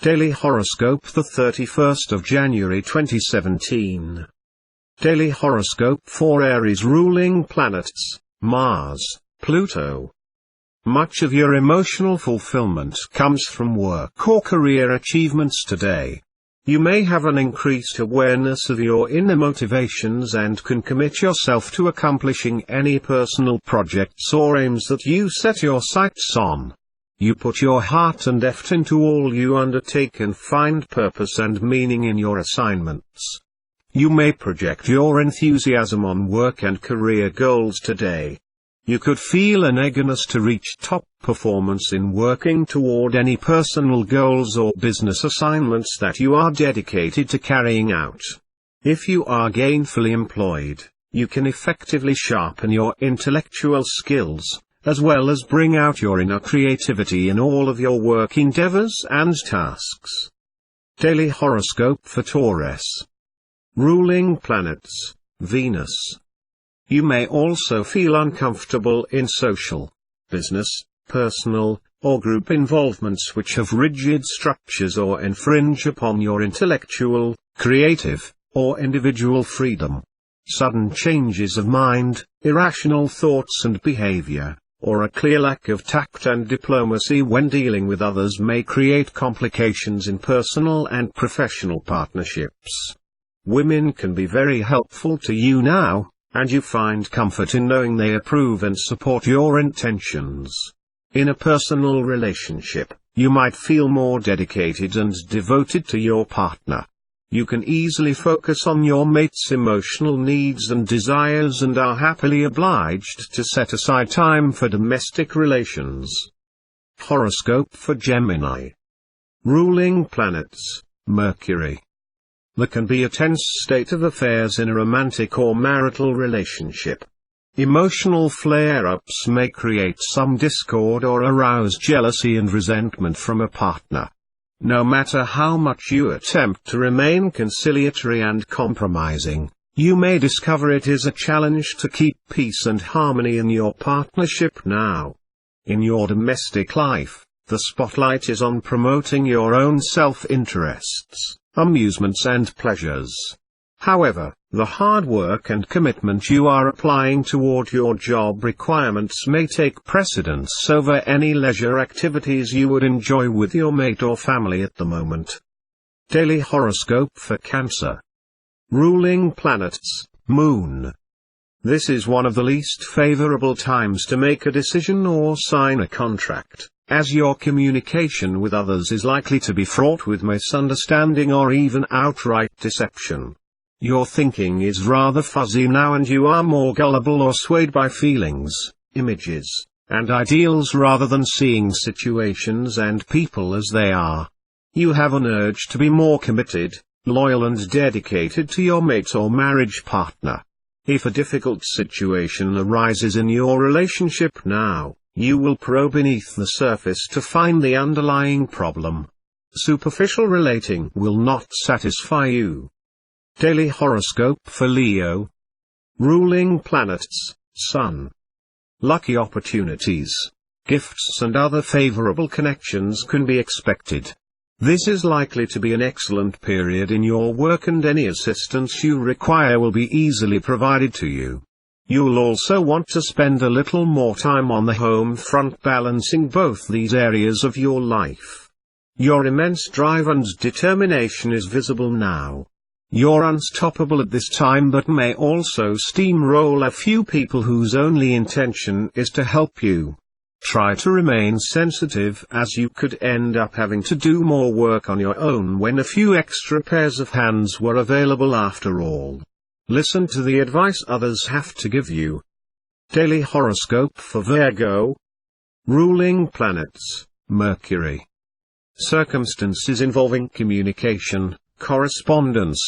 Daily Horoscope, the 31st of January 2017. Daily Horoscope for Aries. Ruling planets, Mars, Pluto. Much of your emotional fulfillment comes from work or career achievements today. You may have an increased awareness of your inner motivations and can commit yourself to accomplishing any personal projects or aims that you set your sights on. You put your heart and effort into all you undertake and find purpose and meaning in your assignments. You may project your enthusiasm on work and career goals today. You could feel an eagerness to reach top performance in working toward any personal goals or business assignments that you are dedicated to carrying out. If you are gainfully employed, you can effectively sharpen your intellectual skills, as well as bring out your inner creativity in all of your work endeavors and tasks. Daily Horoscope for Taurus. Ruling planets, Venus. You may also feel uncomfortable in social, business, personal, or group involvements which have rigid structures or infringe upon your intellectual, creative, or individual freedom. Sudden changes of mind, irrational thoughts and behavior, or a clear lack of tact and diplomacy when dealing with others may create complications in personal and professional partnerships. Women can be very helpful to you now, and you find comfort in knowing they approve and support your intentions. In a personal relationship, you might feel more dedicated and devoted to your partner. You can easily focus on your mate's emotional needs and desires and are happily obliged to set aside time for domestic relations. Horoscope for Gemini. Ruling planets, Mercury. There can be a tense state of affairs in a romantic or marital relationship. Emotional flare-ups may create some discord or arouse jealousy and resentment from a partner. No matter how much you attempt to remain conciliatory and compromising, you may discover it is a challenge to keep peace and harmony in your partnership now. In your domestic life, the spotlight is on promoting your own self-interests, amusements and pleasures. However, the hard work and commitment you are applying toward your job requirements may take precedence over any leisure activities you would enjoy with your mate or family at the moment. Daily Horoscope for Cancer. Ruling planets, Moon. This is one of the least favorable times to make a decision or sign a contract, as your communication with others is likely to be fraught with misunderstanding or even outright deception. Your thinking is rather fuzzy now and you are more gullible or swayed by feelings, images, and ideals rather than seeing situations and people as they are. You have an urge to be more committed, loyal and dedicated to your mate or marriage partner. If a difficult situation arises in your relationship now, you will probe beneath the surface to find the underlying problem. Superficial relating will not satisfy you. Daily Horoscope for Leo. Ruling planets, Sun. Lucky opportunities, gifts and other favorable connections can be expected. This is likely to be an excellent period in your work and any assistance you require will be easily provided to you. You'll also want to spend a little more time on the home front balancing both these areas of your life. Your immense drive and determination is visible now. You're unstoppable at this time but may also steamroll a few people whose only intention is to help you. Try to remain sensitive as you could end up having to do more work on your own when a few extra pairs of hands were available after all. Listen to the advice others have to give you. Daily Horoscope for Virgo. Ruling planets, Mercury. Circumstances involving communication, correspondence,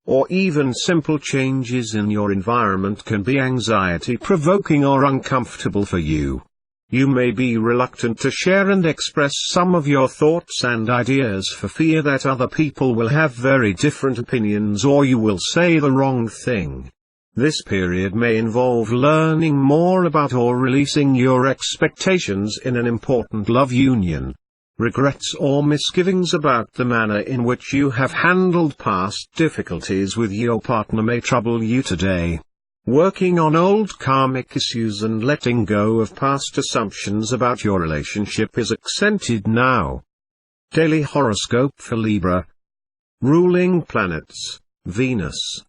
or even simple changes in your environment can be anxiety-provoking or uncomfortable for you. You may be reluctant to share and express some of your thoughts and ideas for fear that other people will have very different opinions or you will say the wrong thing. This period may involve learning more about or releasing your expectations in an important love union. regrets or misgivings about the manner in which you have handled past difficulties with your partner may trouble you today. Working on old karmic issues and letting go of past assumptions about your relationship is accented now. Daily horoscope for Libra. Ruling planets, Venus.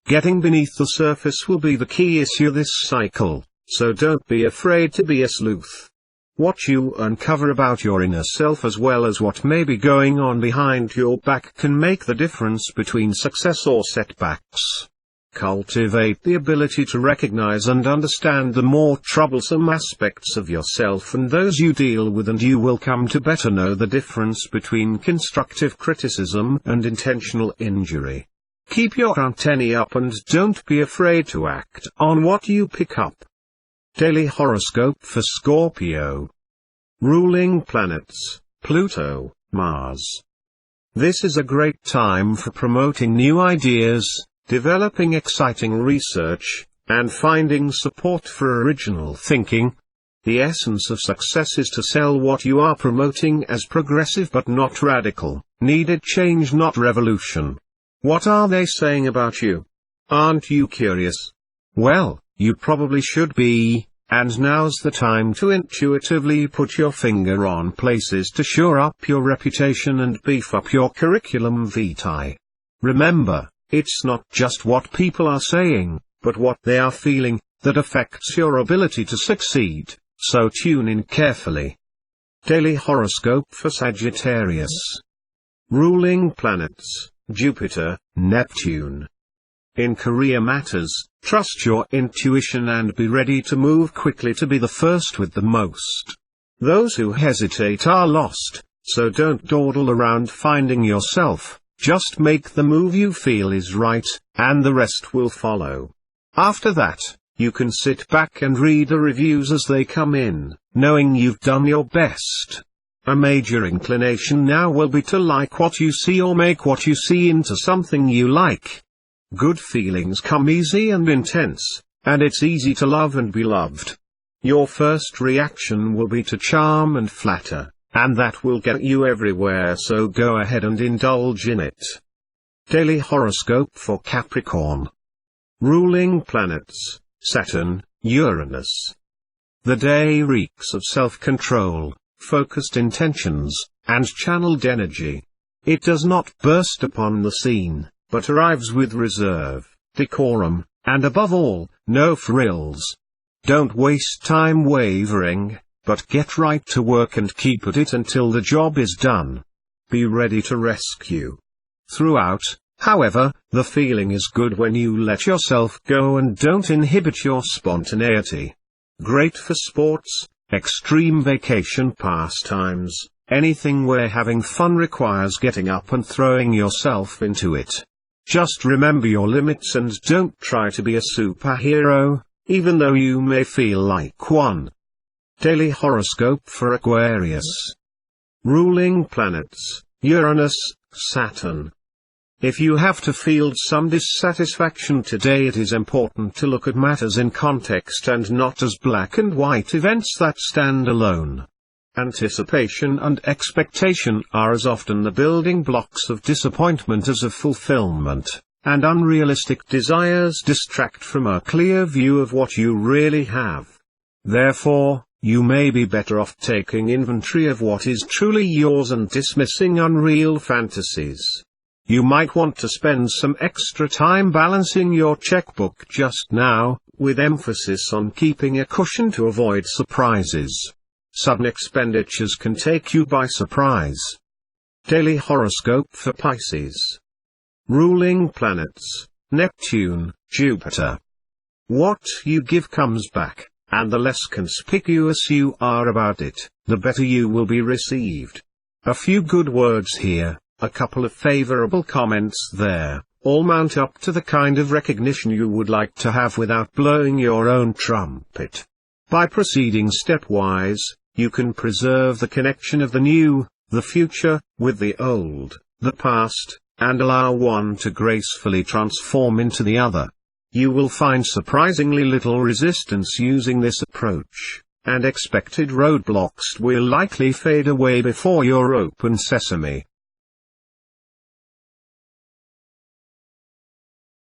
Getting beneath the surface will be the key issue this cycle, so don't be afraid to be a sleuth. What you uncover about your inner self as well as what may be going on behind your back can make the difference between success or setbacks. Cultivate the ability to recognize and understand the more troublesome aspects of yourself and those you deal with, and you will come to better know the difference between constructive criticism and intentional injury. Keep your antennae up and don't be afraid to act on what you pick up. Daily horoscope for Scorpio. Ruling planets, Pluto, Mars. This is a great time for promoting new ideas, developing exciting research, and finding support for original thinking. The essence of success is to sell what you are promoting as progressive but not radical, needed change not revolution. What are they saying about you? Aren't you curious? Well, you probably should be, and now's the time to intuitively put your finger on places to shore up your reputation and beef up your curriculum vitae. Remember, it's not just what people are saying, but what they are feeling, that affects your ability to succeed, so tune in carefully. Daily horoscope for Sagittarius. Ruling planets, Jupiter, Neptune. In career matters, trust your intuition and be ready to move quickly to be the first with the most. Those who hesitate are lost, so don't dawdle around finding yourself. Just make the move you feel is right, and the rest will follow. After that, you can sit back and read the reviews as they come in, knowing you've done your best. A major inclination now will be to like what you see or make what you see into something you like. Good feelings come easy and intense, and it's easy to love and be loved. Your first reaction will be to charm and flatter, and that will get you everywhere, so go ahead and indulge in it. Daily horoscope for Capricorn. Ruling planets, Saturn, Uranus. The day reeks of self-control, focused intentions, and channeled energy. It does not burst upon the scene, but arrives with reserve, decorum, and above all, no frills. Don't waste time wavering, but get right to work and keep at it until the job is done. Be ready to rescue. Throughout, however, the feeling is good when you let yourself go and don't inhibit your spontaneity. Great for sports, extreme vacation pastimes, anything where having fun requires getting up and throwing yourself into it. Just remember your limits and don't try to be a superhero, even though you may feel like one. Daily horoscope for Aquarius. Ruling planets, Uranus, Saturn. If you have to field some dissatisfaction today, it is important to look at matters in context and not as black and white events that stand alone. Anticipation and expectation are as often the building blocks of disappointment as of fulfillment, and unrealistic desires distract from a clear view of what you really have. Therefore, you may be better off taking inventory of what is truly yours and dismissing unreal fantasies. You might want to spend some extra time balancing your checkbook just now, with emphasis on keeping a cushion to avoid surprises. Sudden expenditures can take you by surprise. Daily horoscope for Pisces. Ruling planets, Neptune, Jupiter. What you give comes back, and the less conspicuous you are about it, the better you will be received. A few good words here, a couple of favorable comments there, all mount up to the kind of recognition you would like to have without blowing your own trumpet. By proceeding stepwise, you can preserve the connection of the new, the future, with the old, the past, and allow one to gracefully transform into the other. You will find surprisingly little resistance using this approach, and expected roadblocks will likely fade away before your open sesame.